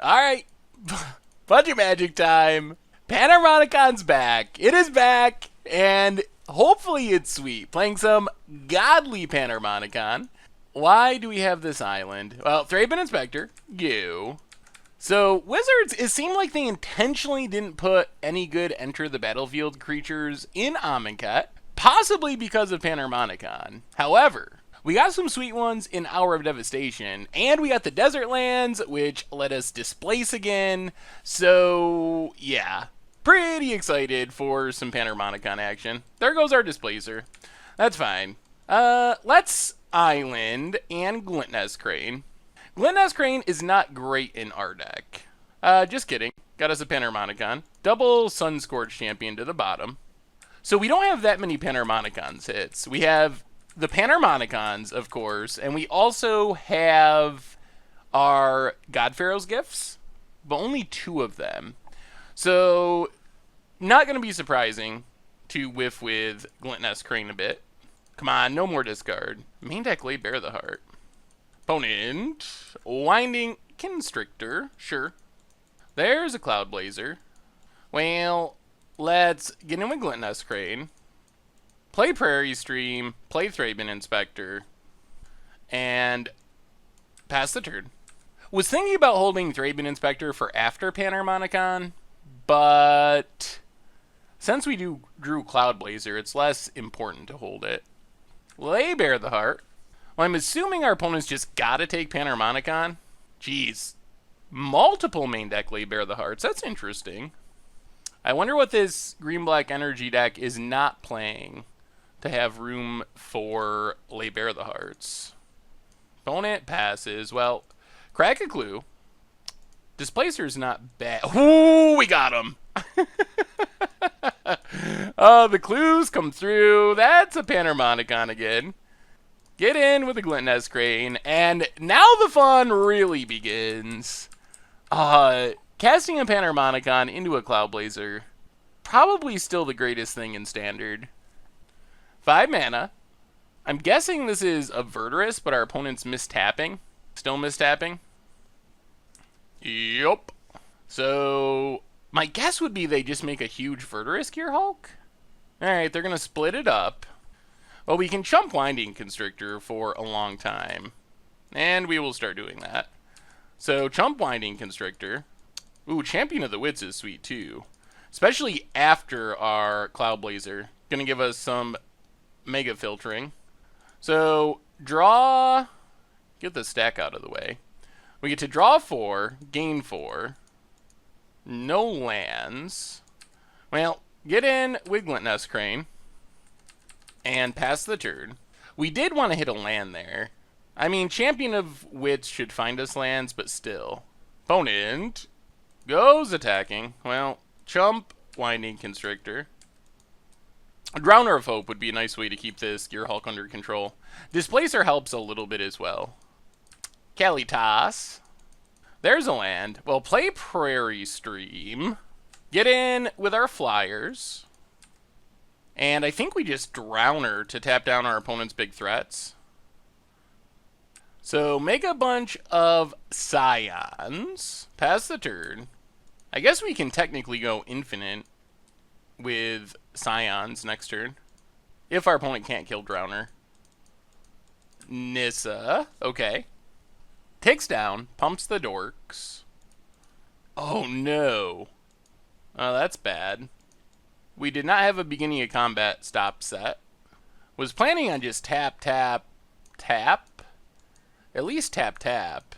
Alright. Budget magic time. Panharmonicon's back. It is back. And hopefully it's sweet. Playing some godly Panharmonicon. Why do we have this island? Well, Thraben Inspector. You. So, Wizards, it seemed like they intentionally didn't put any good enter the battlefield creatures in Amonkhet. Possibly because of Panharmonicon. However, we got some sweet ones in Hour of Devastation, and we got the Desert Lands, which let us displace again. So, yeah. Pretty excited for some Panharmonicon action. There goes our displacer. That's fine. Let's Island and Glint-Nest Crane. Glint-Nest Crane is not great in our deck. Just kidding. Got us a Panharmonicon. Double Sunscorched Champion to the bottom. So we don't have that many Panharmonicons hits. We have the Panharmonicons, of course, and we also have our Godpharaoh's Gifts, but only 2 of them. So, not going to be surprising to whiff with Glint-Nest Crane a bit. Come on, no more discard. Main deck lay bare the heart. Opponent, Winding Constrictor, sure. There's a Cloud Blazer. Well, let's get in with Glint-Nest Crane. Play Prairie Stream, play Thraben Inspector, and pass the turn. Was thinking about holding Thraben Inspector for after Panharmonicon, but since we drew Cloud Blazer, it's less important to hold it. Lay bare the heart. Well, I'm assuming our opponents just gotta take Panharmonicon. Jeez. Multiple main deck lay bare the hearts. That's interesting. I wonder what this green-black energy deck is not playing to have room for lay bare the hearts. Opponent passes. Well, crack a clue. Displacer's not bad. Ooh, we got him. Oh, the clues come through. That's a Panharmonicon again. Get in with the Glint-Nest Crane, and now the fun really begins. Casting a Panharmonicon into a Cloud Blazer, probably still the greatest thing in Standard. 5 mana. I'm guessing this is a Verdurous, but our opponent's mistapping. Still mistapping. Yup. So, my guess would be they just make a huge Verdurous Gearhulk. Alright, they're going to split it up. Well, we can chump Winding Constrictor for a long time. And we will start doing that. So, chump Winding Constrictor. Ooh, Champion of the Wits is sweet too. Especially after our Cloud Blazer. Gonna give us some mega filtering. So, draw... Get the stack out of the way. We get to draw 4, gain 4. No lands. Well, get in with Glint-Nest Crane. And pass the turn. We did want to hit a land there. I mean, Champion of Wits should find us lands, but still. Opponent goes attacking. Well, chump Winding Constrictor. A Drowner of Hope would be a nice way to keep this Gearhulk under control. Displacer helps a little bit as well. Kalitas. There's a land. Well, play Prairie Stream. Get in with our flyers. And I think we just Drowner to tap down our opponent's big threats. So, make a bunch of Scions. Pass the turn. I guess we can technically go infinite with Scions next turn. If our opponent can't kill Drowner. Nissa. Okay. Takes down. Pumps the dorks. Oh, no. Oh, that's bad. We did not have a beginning of combat stop set. Was planning on just tap, tap, tap. At least tap, tap.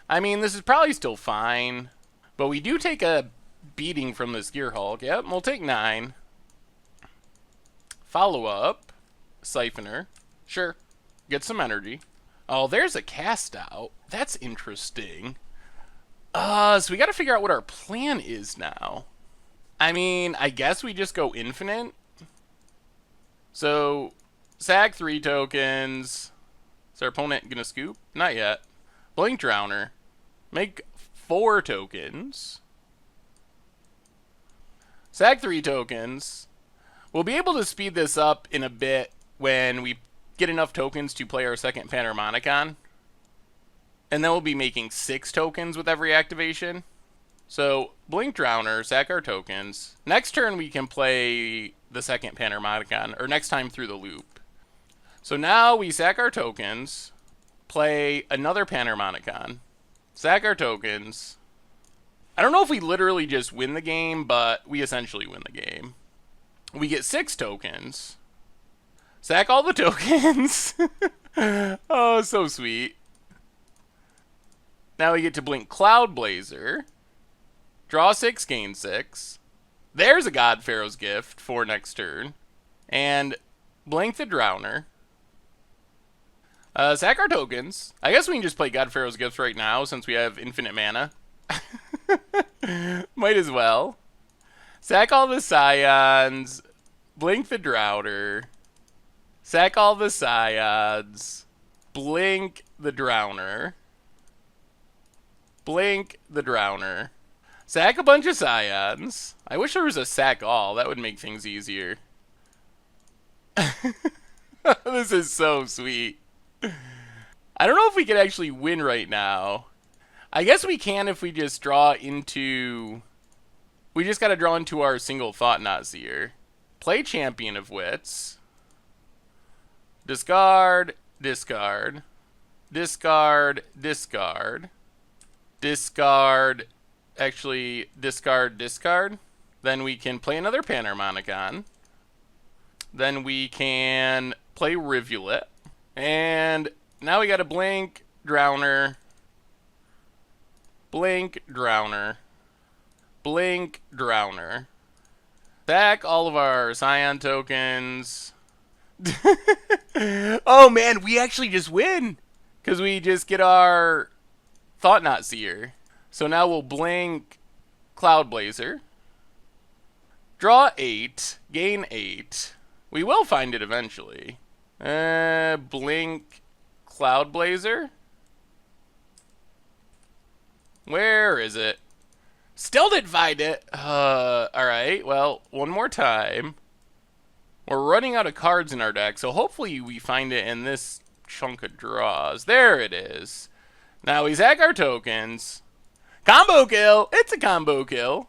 I mean, this is probably still fine. But we do take a beating from this Gearhulk. Yep, we'll take 9. Follow up. Siphoner. Sure. Get some energy. Oh, there's a cast out. That's interesting. So we gotta figure out what our plan is now. I mean, I guess we just go infinite. So, sack 3 tokens. Is our opponent gonna scoop? Not yet. Blink Drowner. Make 4 tokens. Sack 3 tokens. We'll be able to speed this up in a bit when we get enough tokens to play our second Panharmonicon. And then we'll be making 6 tokens with every activation. So, Blink Drowner, sack our tokens. Next turn we can play the second Panharmonicon, or next time through the loop. So now we sack our tokens, play another Panharmonicon, sack our tokens. I don't know if we literally just win the game, but we essentially win the game. We get 6 tokens. Sack all the tokens. Oh, so sweet. Now we get to blink Cloud Blazer. Draw 6, gain 6. There's a God Pharaoh's Gift for next turn. And blink the Drowner. Sack our tokens. I guess we can just play God Pharaoh's Gifts right now since we have infinite mana. Might as well. Sack all the Scions. Blink the Drowner. Sack all the Scions. Blink the Drowner. Blink the Drowner. Sack a bunch of Scions. I wish there was a sack all. That would make things easier. This is so sweet. I don't know if we can actually win right now. I guess we can if we just draw into... We just gotta draw into our single Thought-Knot Seer. Play Champion of Wits. Discard, discard. Discard, discard. Discard, actually, discard, discard. Then we can play another Panharmonicon. Then we can play Rivulet. And now we got a blink, Drowner. Blink, Drowner. Blink, Drowner. Sack all of our Scion tokens. Oh man, we actually just win! Because we just get our Thought-Knot Seer. So now we'll blink Cloud Blazer. Draw 8, gain 8. We will find it eventually. Blink Cloud Blazer. Where is it? Still didn't find it. Alright, well, one more time. We're running out of cards in our deck, so hopefully we find it in this chunk of draws. There it is. Now we sack our tokens. Combo kill! It's a combo kill.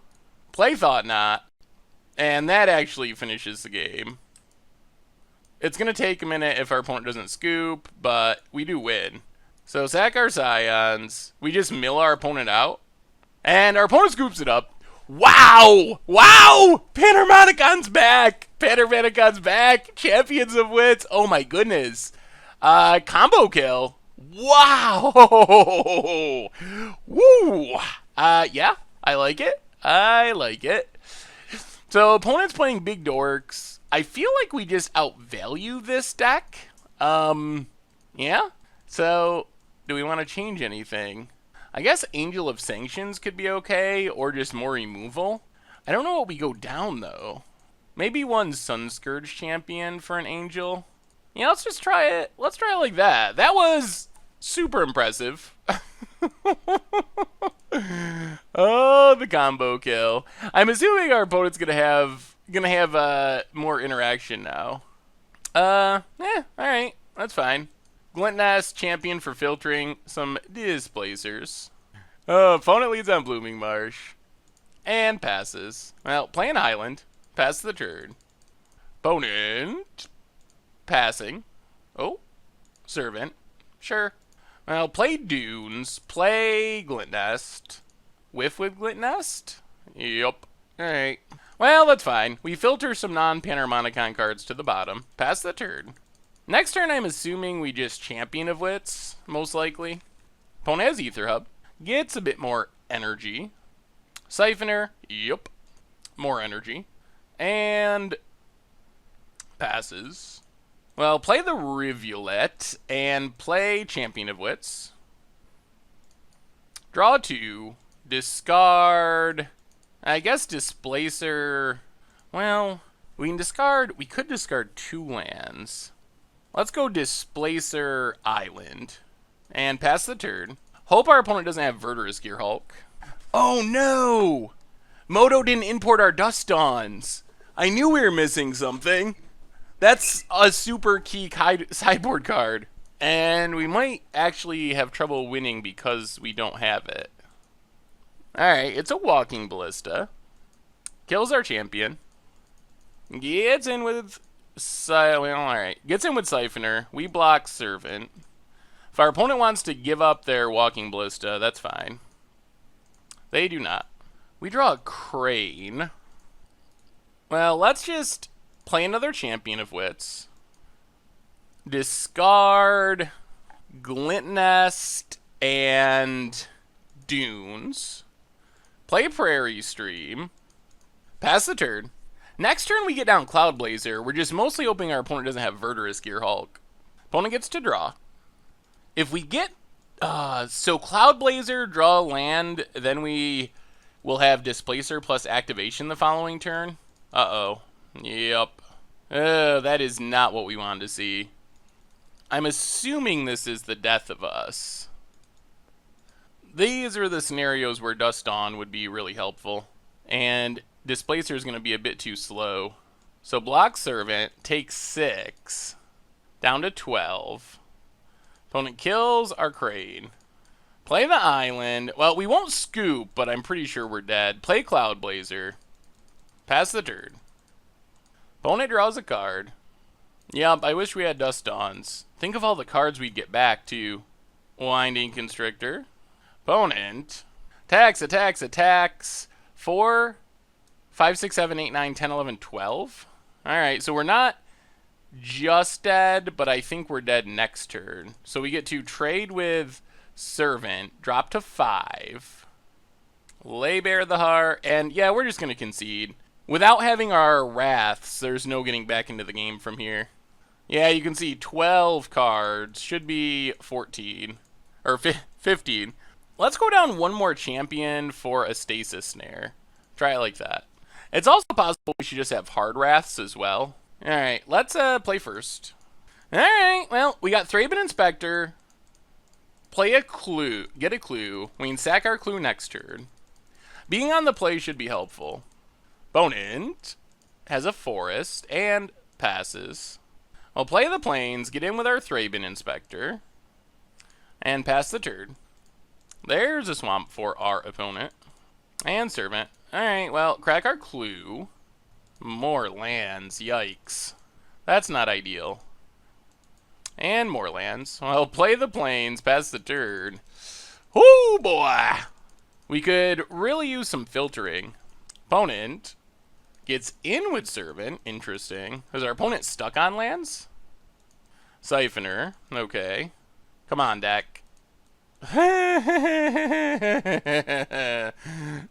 Play Thought-Knot. And that actually finishes the game. It's going to take a minute if our opponent doesn't scoop, but we do win. So sack our Scions. We just mill our opponent out. And our opponent scoops it up. Wow! Wow! Panharmonicon's back! Panharmonicon's back! Champions of Wits! Oh my goodness. Combo kill. Wow! Woo! Yeah, I like it. I like it. So, opponent's playing Big Dorks. I feel like we just outvalue this deck. Yeah? So, do we want to change anything? I guess Angel of Sanctions could be okay, or just more removal. I don't know what we go down, though. Maybe one Sunscourge champion for an Angel. Yeah, let's just try it. Let's try it like that. That was super impressive. Oh, the combo kill. I'm assuming our opponent's gonna have more interaction now. Alright, that's fine. Glint-Nest, champion for filtering some displacers. Opponent leads on Blooming Marsh. And passes. Well, playing Island. Pass the turn. Opponent. Passing. Oh. Servant. Sure. Well, play Dunes. Play Glint-Nest. Whiff with Glint-Nest? Yup. Alright. Well, that's fine. We filter some non-Panharmonicon cards to the bottom. Pass the turn. Next turn, I'm assuming we just Champion of Wits, most likely. Opponent has Ether Hub. Gets a bit more energy. Siphoner. Yup. More energy. And passes. Well, play the Rivulet and play Champion of Wits. Draw 2. Discard. I guess Displacer. Well, we could discard 2 lands. Let's go Displacer Island. And pass the turn. Hope our opponent doesn't have Verdurous Gear Hulk. Oh no! Moto didn't import our Dust Dawns. I knew we were missing something. That's a super key sideboard card. And we might actually have trouble winning because we don't have it. Alright, it's a walking ballista. Kills our champion. Gets in with... alright. Gets in with Siphoner. We block Servant. If our opponent wants to give up their walking ballista, that's fine. They do not. We draw a Crane. Well, let's just play another Champion of Wits. Discard Glint-Nest and Dunes. Play Prairie Stream. Pass the turn. Next turn we get down Cloud Blazer. We're just mostly hoping our opponent doesn't have Verdurous Gear Hulk. Opponent gets to draw. If we get... so Cloud Blazer, draw land, then we will have Displacer plus Activation the following turn. Uh-oh. Yep. That is not what we wanted to see. I'm assuming this is the death of us. These are the scenarios where Dust Dawn would be really helpful. And Displacer is going to be a bit too slow. So block Servant, takes 6. Down to 12. Opponent kills our Crane. Play the island. Well, we won't scoop, but I'm pretty sure we're dead. Play Cloud Blazer. Pass the turn. Opponent draws a card. Yep, I wish we had Dust Dawns. Think of all the cards we'd get back, too. Winding Constrictor. Opponent. Attacks. 4, 5, 6, 7, 8, 9, 10, 11, 12. Alright, so we're not just dead, but I think we're dead next turn. So we get to trade with Servant, drop to 5, lay bare the heart, and yeah, we're just going to concede. Without having our Wraths, there's no getting back into the game from here. Yeah, you can see 12 cards. Should be 14. Or 15. Let's go down one more champion for a Stasis Snare. Try it like that. It's also possible we should just have Hard Wraths as well. Alright, let's play first. Alright, well, we got Thraben Inspector. Play a clue. Get a clue. We can sack our clue next turn. Being on the play should be helpful. Opponent has a forest and passes. I'll play the plains, get in with our Thraben Inspector, and pass the turn. There's a swamp for our opponent. And Servant. Alright, well, crack our clue. More lands, yikes. That's not ideal. And more lands. Well, play the plains, pass the turn. Oh boy! We could really use some filtering. Opponent gets in with Servant. Interesting. Is our opponent stuck on lands? Siphoner. Okay. Come on, deck.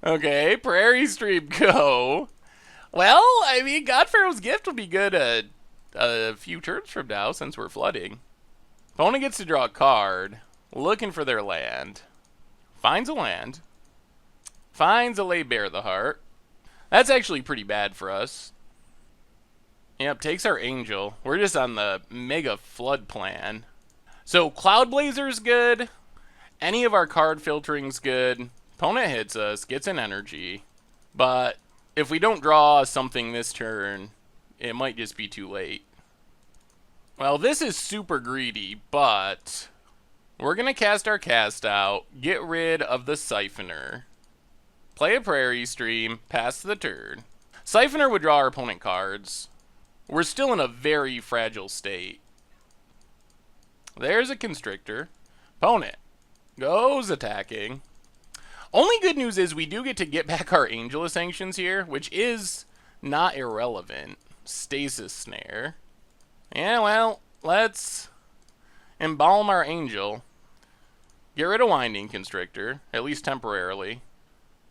Okay, Prairie Stream, go. Well, I mean, Godpharaoh's Gift will be good a few turns from now since we're flooding. Opponent gets to draw a card. Looking for their land. Finds a land. Finds a lay bare the heart. That's actually pretty bad for us. Yep, takes our angel. We're just on the mega flood plan. So Cloud Blazer's good. Any of our card filtering's good. Opponent hits us, gets an energy. But if we don't draw something this turn, it might just be too late. Well, this is super greedy, but we're going to cast our cast out, get rid of the Siphoner, play a Prairie Stream, pass the turn. Siphoner would draw our opponent cards. We're still in a very fragile state. There's a Constrictor. Opponent goes attacking. Only good news is we do get to get back our Angel of Sanctions here, which is not irrelevant. Stasis Snare. Yeah, well, let's embalm our Angel. Get rid of Winding Constrictor, at least temporarily.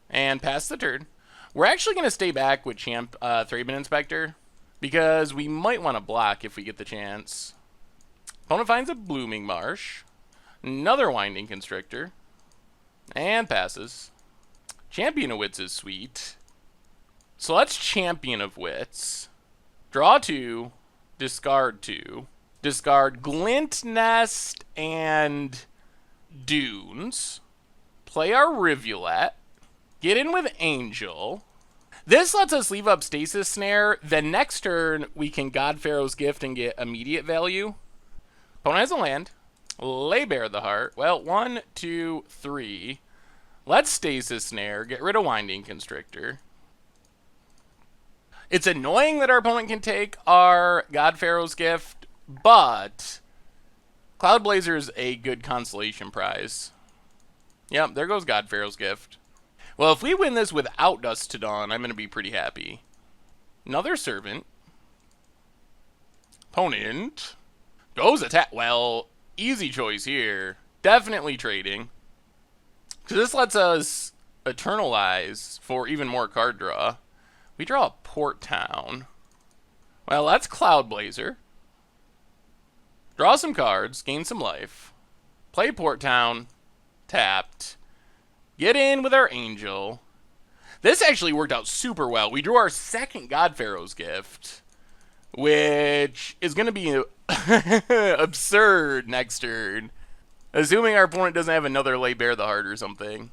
And pass the turn. We're actually going to stay back with Thraben Inspector, because we might want to block if we get the chance. Opponent finds a Blooming Marsh. Another Winding Constrictor. And passes. Champion of Wits is sweet. So let's Champion of Wits. Draw 2. Discard 2. Discard Glint-Nest and Dunes. Play our Rivulet. Get in with Angel. This lets us leave up Stasis Snare. Then next turn, we can Godpharaoh's Gift and get immediate value. Opponent has a land. Lay bare the heart. Well, 1, 2, 3. Let's stasis snare. Get rid of Winding Constrictor. It's annoying that our opponent can take our God Pharaoh's Gift, but Cloud Blazer is a good consolation prize. Yep, there goes God Pharaoh's Gift. Well, if we win this without Dust to Dawn, I'm going to be pretty happy. Another Servant. Opponent goes attack. Well, easy choice here. Definitely trading. Because this lets us Eternalize for even more card draw. We draw a Port Town. Well, that's Cloud Blazer. Draw some cards, gain some life. Play Port Town. Tapped. Get in with our Angel. This actually worked out super well. We drew our second God Pharaoh's Gift, which is going to be absurd next turn. Assuming our opponent doesn't have another Lay Bare the Heart or something.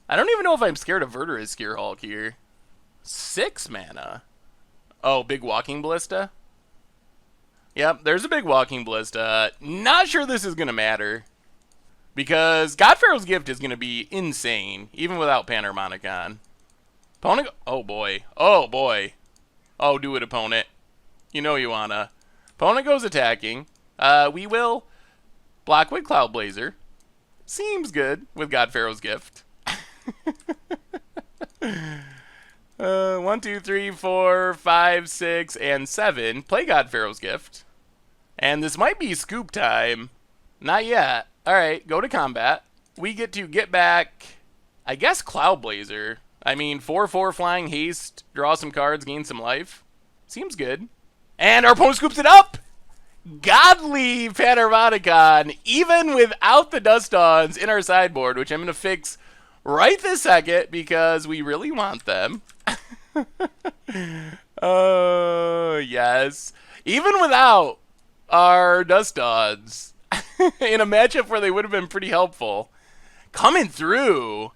I don't even know if I'm scared of Verdurous Gearhulk here. 6 mana. Oh, big Walking Ballista? Yep, there's a big Walking Ballista. Not sure this is going to matter. Because God Pharaoh's Gift is going to be insane, even without Panharmonicon. Opponent, oh boy. Oh boy. Oh, do it, opponent. You know you wanna. Opponent goes attacking. We will block with Cloud Blazer. Seems good with God Pharaoh's Gift. 1, 2, 3, 4, 5, 6, and 7. Play God Pharaoh's Gift. And this might be scoop time. Not yet. Alright, go to combat. We get to get back, I guess, Cloud Blazer. I mean, 4/4 flying haste, draw some cards, gain some life. Seems good. And our opponent scoops it up! Godly Panharmonicon, even without the Dust Dawns in our sideboard, which I'm going to fix right this second because we really want them. Oh, yes. Even without our Dust Dawns, in a matchup where they would have been pretty helpful. Coming through.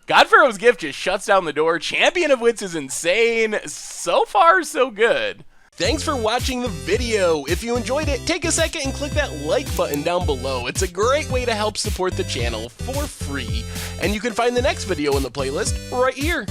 God Pharaoh's Gift just shuts down the door. Champion of Wits is insane. So far, so good. Thanks for watching the video. If you enjoyed it, take a second and click that like button down below. It's a great way to help support the channel for free. And you can find the next video in the playlist right here.